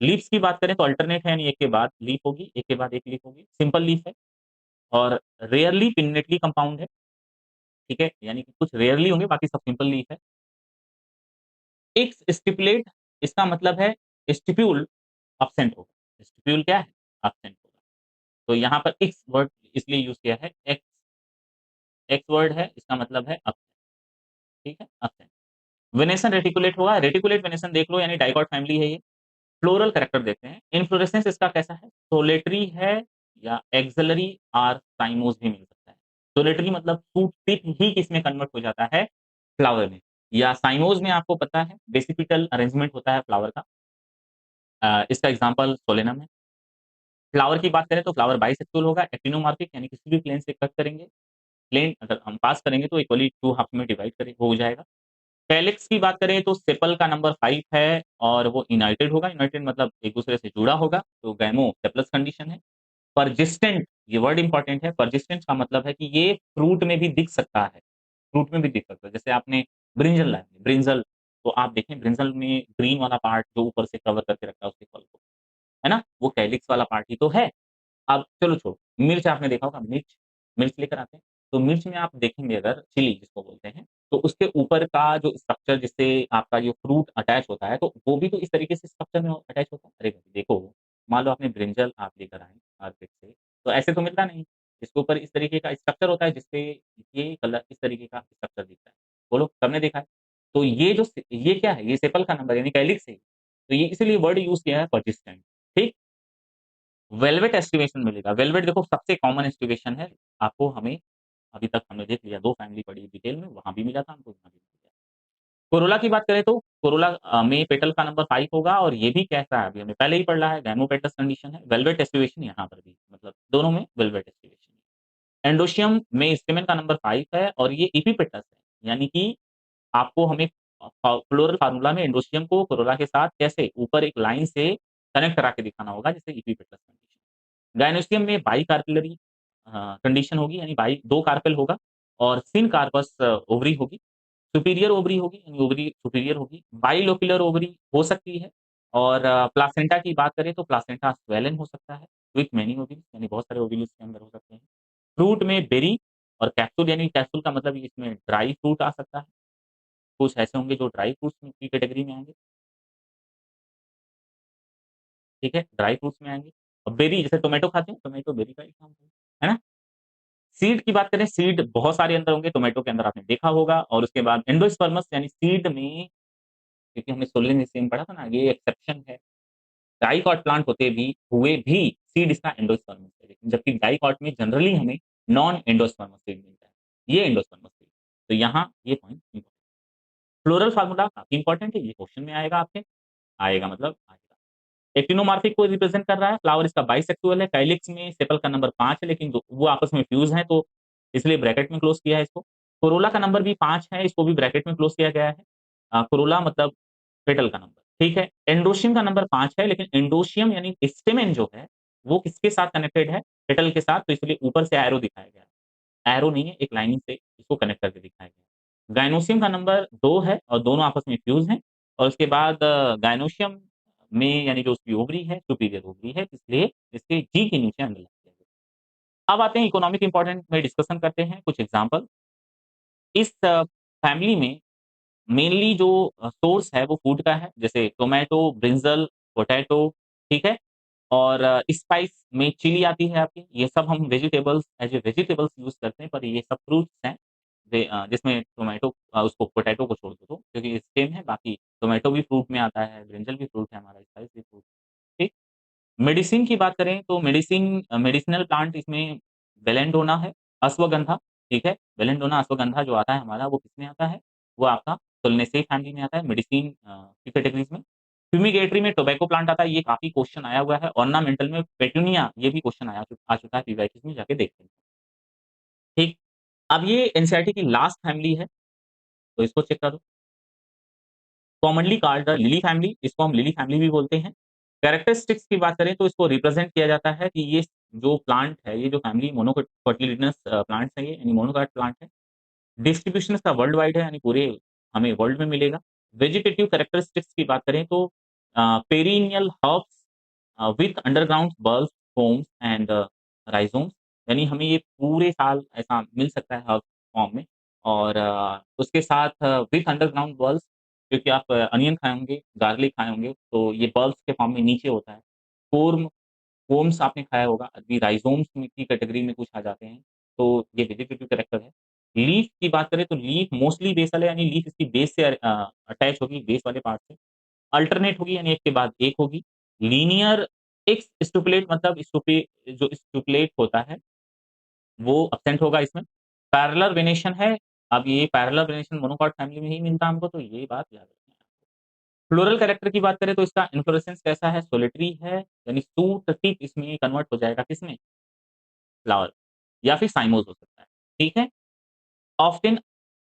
लीव्स की बात करें तो अल्टरनेट है यानी एक के बाद लीफ होगी, एक के बाद एक लीफ होगी। सिंपल लीफ है और रेयरली पिन्नेटली कंपाउंड है। ठीक है? यानी कि कुछ रेयरली होंगे, बाकी सब सिंपल लीफ है। एक्स स्टिपुलेट इसका मतलब है स्टिप्यूल एब्सेंट होगा। स्टिप्यूल क्या है? एब्सेंट होगा। तो यहाँ पर एक्स वर्ड इसलिए यूज़ किया है एक्स एक्स वर्ड है, इसका मतलब है अप, ठीक है, अप। वेनेसन रेटिकुलेट होगा, रेटिकुलेट वेनेसन देख लो, यानी डाइकॉट फैमिली है ये। फ्लोरल कैरेक्टर देखते हैं, इन्फ्लोरेसेंस इसका कैसा है, सोलेटरी है या एक्सिलरी आर साइमोस भी मिल सकता है। सोलेटरी मतलब सूट पिक ही किसमें कन्वर्ट हो जाता है, फ्लावर में, या साइमोस में आपको पता है बेसिपिटल अरेंजमेंट होता है फ्लावर का। इसका एग्जांपल सोलेनम है। फ्लावर की बात करें तो फ्लावर बाइसेक्सुअल होगा, एक्टिनोमार्फिक यानी किसी भी प्लेन से कट करेंगे, प्लेन अगर हम पास करेंगे तो इक्वली टू हाफ में डिवाइड करें हो जाएगा। कैलिक्स की बात करें तो सेपल का नंबर 5 है और वो यूनाइटेड होगा, यूनाइटेड मतलब एक दूसरे से जुड़ा होगा, तो गैमो सेपलस कंडीशन है। परजिस्टेंट, ये वर्ड इंपॉर्टेंट है, परजिस्टेंट का मतलब है कि ये फ्रूट में भी दिख सकता है, फ्रूट में भी दिख सकता है। जैसे आपने ब्रिंजल लाया, ब्रिंजल, तो आप देखें ब्रिंजल में ग्रीन वाला पार्ट जो ऊपर से कवर करके रखता है उसके फल को, है ना, वो कैलिक्स वाला पार्ट ही तो है। अब चलो छोड़ो, मिर्च आपने देखा होगा, मिर्च, मिर्च लेकर आते हैं, तो मिर्च में आप देखेंगे अगर चिली जिसको बोलते हैं, तो उसके ऊपर का जो स्ट्रक्चर जिससे आपका जो फ्रूट अटैच होता है, तो वो भी तो इस तरीके से स्ट्रक्चर में अटैच होता है। अरे भाई देखो, मान लो आपने ब्रिंजल आप लेकर आए मार्केट से, तो ऐसे तो मिलता नहीं, इसके ऊपर इस तरीके का स्ट्रक्चर होता है जिससे ये कलर इस तरीके का स्ट्रक्चर दिखता है। बोलो सबने देखा है। तो ये जो ये क्या है, ये सेपल का नंबर यानी कैलिक्स है, तो ये इसीलिए वर्ड यूज किया है परसिस्टेंट। ठीक। वेलवेट एस्टिवेशन मिलेगा, वेलवेट देखो सबसे कॉमन एस्टिवेशन है, आपको हमें अभी तक हमने देख लिया, 2 फैमिली पढ़ी डिटेल में, वहाँ भी मिला था हमको, यहाँ भी मिल गया। कोरोला की बात करें तो कोरोला में पेटल का नंबर 5 होगा और ये भी कैसा है, अभी हमने पहले ही पढ़ा है, गैमोपेटस कंडीशन है। वेलवेट एस्टिवेशन यहाँ पर भी, मतलब दोनों में वेलवेट एस्टिवेशन है। एंडोशियम में स्टेमेन का नंबर 5 है और ये एपिपेटस है, यानी कि आपको हमें फ्लोरल फार्मूला में एंडोशियम को कोरोला के साथ कैसे ऊपर एक लाइन से कनेक्ट करा के दिखाना होगा, जैसे एपिपेटस कंडीशन। गायनोस्टियम में बाई कार्पेलरी कंडीशन होगी, यानी बाई 2 कार्पेल होगा और सिन कार्पस ओवरी होगी, सुपीरियर ओवरी होगी, यानी ओवरी सुपीरियर होगी, बाइलोक्युलर ओवरी हो सकती है। और प्लासेंटा की बात करें तो प्लासेंटा स्वेलन हो सकता है विथ मेनी ओवरीज, यानी बहुत सारे ओवरी उसके अंदर हो सकते हैं। फ्रूट में बेरी और कैप्सूल, यानी कैप्सूल का मतलब इसमें ड्राई फ्रूट आ सकता है, कुछ ऐसे होंगे जो ड्राई फ्रूट्स की कैटेगरी में आएंगे, ठीक है, ड्राई फ्रूट्स में आएंगे। और बेरी जैसे टोमेटो खाते हैं, टोमेटो बेरी का एग्जाम्पल है ना। सीड की बात करें, सीड बहुत सारे अंदर होंगे, टोमेटो के अंदर आपने देखा होगा। और उसके बाद एंडोस्पर्मस यानी सीड में, क्योंकि हमने सोलेनिसियम पढ़ा था ना, ये एक्सेप्शन है, डाइकॉट प्लांट होते भी हुए भी सीड इसका एंडोस्पर्मस है, लेकिन जबकि डाइकॉट में जनरली हमें नॉन एंडोस्पर्मस सीड मिलता है, ये एंडोस्पर्मस सीड। तो यहाँ ये पॉइंट, फ्लोरल फार्मूला काफी इंपॉर्टेंट है, ये क्वेश्चन में आएगा आपके, आएगा मतलब आएगा। एक्टिनोमार्फिक को रिप्रेजेंट कर रहा है, फ्लावर इसका बाइसेक्सुअल है, कैलिक्स में सेपल का नंबर 5 है, लेकिन वो आपस में फ्यूज है, तो इसलिए ब्रैकेट में क्लोज किया है इसको। कोरोला का नंबर भी 5 है, इसको भी ब्रैकेट में क्लोज किया गया है। कोरोला मतलब पेटल का नंबर, ठीक है। एंडोशियम का नंबर 5 है, लेकिन एंडोशियम यानी स्टेमेन जो है वो किसके साथ कनेक्टेड है, पेटल के साथ, तो इसलिए ऊपर से एरो दिखाया गया है, एरो नहीं है, एक लाइनिंग से इसको कनेक्ट करके दिखाया गया है। गायनोसियम का नंबर 2 है और दोनों आपस में फ्यूज हैं। और उसके बाद गायनोशियम में यानी जो उसकी ओवरी है सुपीरियर ओवरी है, इसलिए इसके जी के नीचे अंडरलाइन किया गया। अब आते हैं इकोनॉमिक इंपॉर्टेंट में डिस्कशन करते हैं कुछ एग्जांपल। इस फैमिली में मेनली जो सोर्स है वो फूड का है, जैसे टोमेटो, ब्रिंजल, पोटैटो, ठीक है। और स्पाइस में चिली आती है आपकी, ये सब हम vegetables as a vegetables use करते हैं, पर ये सब फ्रूट्स हैं। जिसमें टोमेटो उसको पोटैटो को छोड़ दो तो, क्योंकि सेम है, बाकी टोमेटो भी फ्रूट में आता है, ब्रिंजल भी फ्रूट है हमारा, स्पाइस भी फ्रूट, ठीक। मेडिसिन की बात करें तो मेडिसिनल प्लांट इसमें बेलेंडोना है, अश्वगंधा, ठीक है। बेलेंडोना अश्वगंधा जो आता है हमारा, वो किसमें आता है? वो आपका सोलनेसेई फैमिली में आता है, मेडिसिन की कैटेगरीज़ में। फ्यूमिगेटरी में टोबैको प्लांट आता है, ये काफ़ी क्वेश्चन आया हुआ है। ऑर्नामेंटल में पेटूनिया, ये भी क्वेश्चन आ चुका है पीवाईक्यू में, जाके देखते हैं। ठीक, अब ये एनसीईआरटी की लास्ट फैमिली है, तो इसको चेक करो। Commonly called the lily family, इसको हम लिली फैमिली भी बोलते हैं। कैरेक्टरिस्टिक्स की बात करें तो इसको रिप्रेजेंट किया जाता है कि ये जो प्लांट है, ये जो फैमिली मोनोकोटिलिडनस प्लांट्स है ये, यानी मोनोकाट प्लांट है। डिस्ट्रीब्यूशन इसका वर्ल्ड वाइड है, यानी पूरे हमें वर्ल्ड में मिलेगा। वेजिटेटिव कैरेक्टरिस्टिक्स की बात करें तो perennial herbs with underground bulbs, corms and rhizomes, यानी हमें ये पूरे साल ऐसा मिल सकता है हर्ब फॉर्म में। और उसके साथ विथ अंडरग्राउंड बल्ब्स, क्योंकि आप अनियन खाए होंगे, गार्लिक खाए होंगे, तो ये बल्ब्स के फॉर्म में नीचे होता है। फोर्म फोम्स आपने खाया होगा, अभी राइज़ोम्स में की कैटेगरी में कुछ आ जाते हैं, तो ये वेजिटेटिव कैरेक्टर है। लीफ की बात करें तो लीफ मोस्टली बेसल है, यानी लीफ इसकी बेस से अटैच होगी, बेस वाले पार्ट से। अल्टरनेट होगी यानी एक के बाद एक होगी। लीनियर एक स्टुपुलेट मतलब जो स्टुपुलेट होता है वो अब्सेंट होगा इसमें। पैरेलल वेनेशन है, अब ये पैरेलल वेनेशन मोनोकॉट फैमिली में ही मिलता है हमको, तो ये बात याद रखना है। फ्लोरल कैरेक्टर की बात करें तो इसका इन्फ्लोरेसेंस कैसा है? सोलिटरी है, यानी सूट टिप इसमें कन्वर्ट हो जाएगा किसमें? फ्लावर, या फिर साइमोस हो सकता है। ठीक है? ऑफ्टन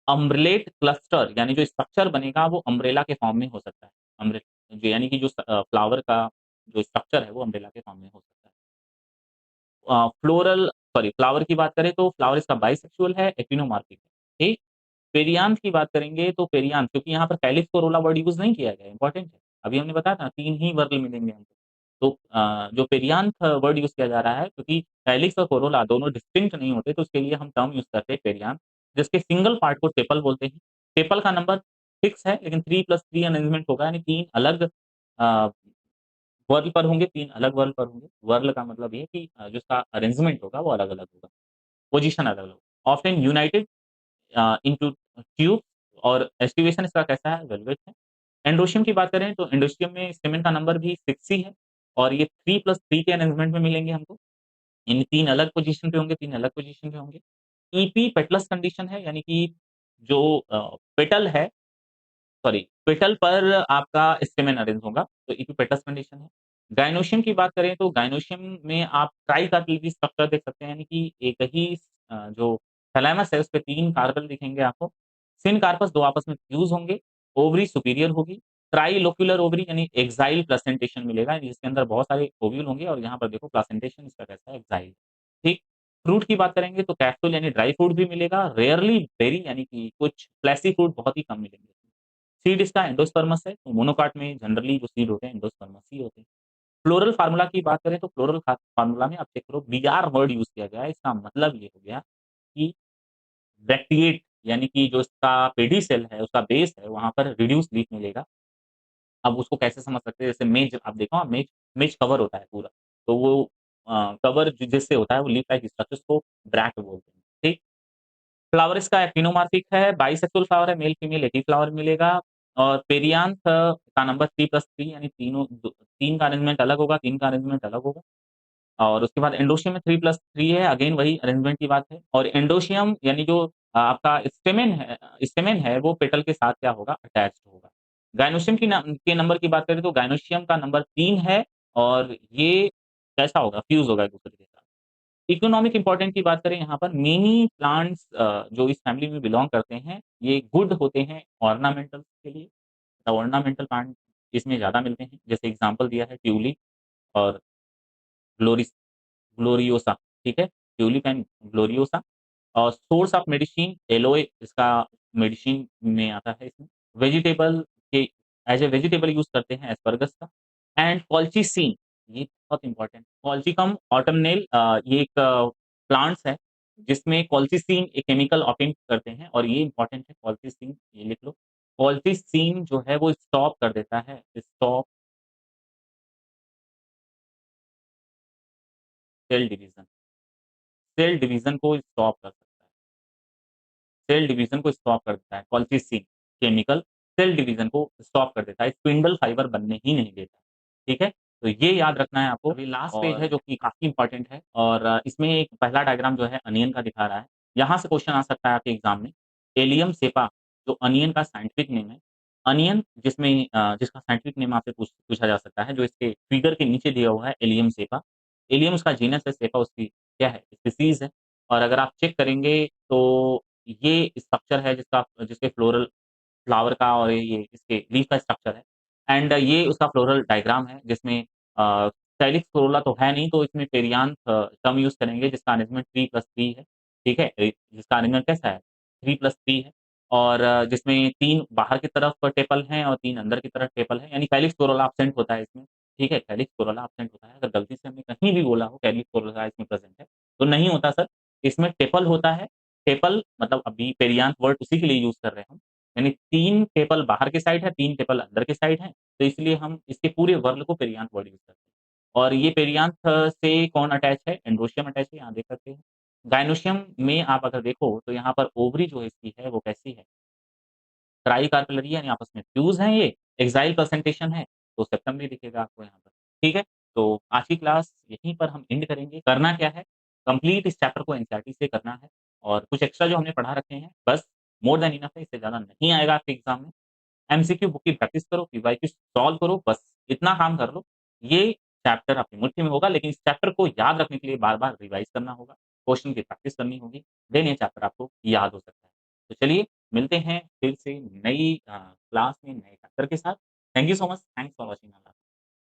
अम्ब्रेलेट क्लस्टर, यानी जो स्ट्रक्चर बनेगा वो अम्ब्रेला के फॉर्म में हो सकता है। अम्ब्रे जो यानी कि जो फ्लावर का जो स्ट्रक्चर है वो अम्ब्रेला के फॉर्म में हो सकता है। फ्लोरल सॉरी फ्लावर की बात करें तो फ्लावर इसका बाइसेक्सुअल है, एक्टिनोमार्फिक है। ठीक? पेरियांथ की बात करेंगे तो पेरियांथ, क्योंकि यहाँ पर कैलिक्स कोरोला वर्ड यूज़ नहीं किया गया है, इंपॉर्टेंट है। अभी हमने बताया था 3 ही वर्ग मिलेंगे हमको। तो जो पेरियांथ वर्ड यूज़ किया जा रहा है, क्योंकि कैलिक्स और कोरोला दोनों डिस्टिंक्ट नहीं होते, तो उसके लिए हम टर्म यूज़ करते हैं पेरियांथ, जिसके सिंगल पार्ट को टेपल बोलते हैं। टेपल का नंबर फिक्स है, लेकिन 3+3 अरेंजमेंट होगा, यानी 3 अलग वर्ल पर होंगे, 3 अलग वर्ल पर होंगे। वर्ल का मतलब ये है कि जो उसका अरेंजमेंट होगा वो अलग-अलग होगा, पोज़ीशन अलग-अलग। ऑफ्टन यूनाइटेड इनटू ट्यूब, और एस्टिवेशन इसका कैसा है? वेलवेट है। एंडोशियम की बात करें तो एंडोशियम में स्टेमेन का नंबर भी 6 ही है, और ये 3+3 के अरेंजमेंट में मिलेंगे हमको। इन 3 अलग पोज़ीशन पे होंगे, 3 अलग पोज़ीशन पे होंगे। ईपी पेटलस कंडीशन है, यानी कि जो पेटल है, सॉरी पेटल पर आपका स्टेमेन अरेंज होगा, तो इपिपेटस कंडीशन है। गायनोशियम की बात करें तो गायनोशियम में आप ट्राइकार्पिलीज स्ट्रक्चर देख सकते हैं, यानी कि एक ही जो थैलेमस है उसपे 3 कार्पेल दिखेंगे आपको। सिन कार्पस 2 आपस में फ्यूज़ होंगे, ओवरी सुपीरियर होगी, ट्राइलोक्युलर ओवरी यानी एक्साइल प्लासेंटेशन मिलेगा, जिसके अंदर बहुत सारे ओव्यूल होंगे, और यहाँ पर देखो प्लासेंटेशन इसका कैसा है? एक्साइल। ठीक? फ्रूट की बात करेंगे तो कैप्सूल यानी ड्राई फ्रूट भी मिलेगा, रेयरली बेरी यानी कि कुछ फ्लैशी फ्रूट बहुत ही कम मिलेंगे। सीड इसका एंडोस्पर्मस है, तो मोनोकाट में जनरली जो सीड होते हैं एंडोस्पर्मस ही होते हैं। फ्लोरल फार्मूला की बात करें तो फ्लोरल फार्मूला में आप चेक करो, बीआर वर्ड यूज़ किया गया है। इसका मतलब ये हो गया कि ब्रैक्टिएट, यानी कि जो इसका पेडिसेल है, उसका बेस है, वहाँ पर रिड्यूस लीफ मिलेगा। अब उसको कैसे समझ सकते हैं? जैसे मेज आप देखो, मेज मेज कवर होता है पूरा, तो वो कवर जिससे होता है वो लीफ लाइक स्ट्रक्चर्स को ब्रैक्ट बोलते हैं। ठीक? फ्लावर इसका एक्टिनोमार्फिक है, बाइसेक्सुअल फ्लावर है, मेल-फीमेल एक ही फ्लावर मिलेगा, और पेरियांथ का नंबर 3+3, यानी 3 का अरेंजमेंट अलग होगा, 3 का अरेंजमेंट अलग होगा। और उसके बाद एंडोशियम में 3+3 है, अगेन वही अरेंजमेंट की बात है, और एंडोशियम यानी जो आपका स्टेमेन है वो पेटल के साथ क्या होगा? अटैच्ड होगा। गायनोशियम के नंबर की बात करें तो गायनोशियम का नंबर 3 है, और ये कैसा होगा? फ्यूज़ होगा एक-दूसरे के साथ। इकोनॉमिक इम्पोर्टेंट की बात करें यहाँ पर, मेनी प्लांट्स जो इस फैमिली में बिलॉन्ग करते हैं, ये गुड होते हैं ऑर्नामेंटल के लिए। ऑर्नामेंटल प्लांट इसमें ज़्यादा मिलते हैं, जैसे एग्ज़ाम्पल दिया है ट्यूलिप और ग्लोरिस ग्लोरियोसा, ठीक है? Tulip and gloriosa. और सोर्स ऑफ मेडिसिन एलोए इसका मेडिसिन में आता है इसमें। वेजिटेबल के एज़ अ वेजिटेबल यूज़ करते हैं एस्परगस का। एंड कॉल्चिसिन, ये बहुत इम्पोर्टेंट, कॉल्चिकम ऑटमनेल, ये एक प्लांट्स है जिसमें कॉल्चिसिन एक केमिकल ऑब्टेन करते हैं, और ये इम्पोर्टेंट है कॉल्चिसिन, ये लिख लो। कॉल्चिसिन जो है वो स्टॉप कर देता है, stop cell division, cell division को स्टॉप कर सकता है। सेल डिवीज़न को स्टॉप कर देता है, कॉल्चिसिन केमिकल सेल डिवीज़न को स्टॉप कर देता है, स्पिंडल फाइबर बनने ही नहीं देता। ठीक है? तो ये याद रखना है आपको। अभी लास्ट पेज है जो कि काफ़ी इम्पोर्टेंट है, और इसमें एक पहला डायग्राम जो है अनियन का दिखा रहा है। यहाँ से क्वेश्चन आ सकता है आपके एग्ज़ाम में। एलियम सेपा जो अनियन का साइंटिफिक नेम है। अनियन जिसका साइंटिफिक नेम आपसे पूछा जा सकता है, जो इसके फिगर के नीचे दिया हुआ है एलियम सेपा। एलियम उसका जीनस है, सेपा उसकी क्या है? स्पीशीज़ है। और अगर आप चेक करेंगे तो ये स्ट्रक्चर है जिसके फ्लावर का और ये इसके लीफ का स्ट्रक्चर है। एंड ये उसका फ्लोरल डायग्राम है, जिसमें कैलिक्स कोरोला तो है नहीं, तो इसमें पेरियांथ टर्म यूज़ करेंगे, जिसका अरेंजमेंट 3+3 है। ठीक है? जिसका अरेंजमेंट कैसा है? 3+3 है, और जिसमें 3 बाहर की तरफ टेपल हैं और 3 अंदर की तरफ टेपल हैं, यानी कैलिक्स कोरोला एब्सेंट होता है इसमें। ठीक है? कैलिक्स कोरोला एब्सेंट होता है। अगर गलती से हमने कहीं भी बोला हो कैलिक्स कोरोला इसमें प्रेज़ेंट है, तो नहीं होता सर। इसमें टेपल होता है। टेपल मतलब अभी पेरियांथ वर्ड उसी के लिए यूज़ कर रहे हैं हम। यानी 3 टेपल बाहर के साइड है, 3 टेपल अंदर के साइड हैं, तो इसलिए हम इसके पूरे वर्ग को पेरियांथ वर्ड यूज़ करते हैं। और ये पेरियांथ से कौन अटैच है? एंड्रोशियम अटैच है, यहाँ देख सकते हैं। गायनोशियम में आप अगर देखो तो यहाँ पर ओवरी जो है इसकी है वो कैसी है? ट्राइकार्पेलरी यानी आपस में फ्यूज़ हैं ये, एक्साइल प्रेजेंटेशन है, तो सेप्टम भी दिखेगा आपको यहाँ पर। ठीक है? तो आज की क्लास यहीं पर हम एंड करेंगे। करना क्या है? कंप्लीट इस चैप्टर को एनसीईआरटी से करना है और कुछ एक्स्ट्रा जो हमने पढ़ा रखे हैं, बस मोर दैन इनफ है, इससे ज़्यादा नहीं आएगा आपके एग्ज़ाम में। एमसीक्यू बुक की प्रैक्टिस करो, पीवाईक्यू सॉल्व करो, बस इतना काम कर लो। ये चैप्टर आपकी मुट्ठी में होगा, लेकिन इस चैप्टर को याद रखने के लिए बार-बार रिवाइज़ करना होगा, क्वेश्चन की प्रैक्टिस करनी होगी, देन ये चैप्टर आपको याद हो सकता है। तो चलिए मिलते हैं फिर से नई क्लास में नए चैप्टर के साथ। Thank you so much, thanks for watching our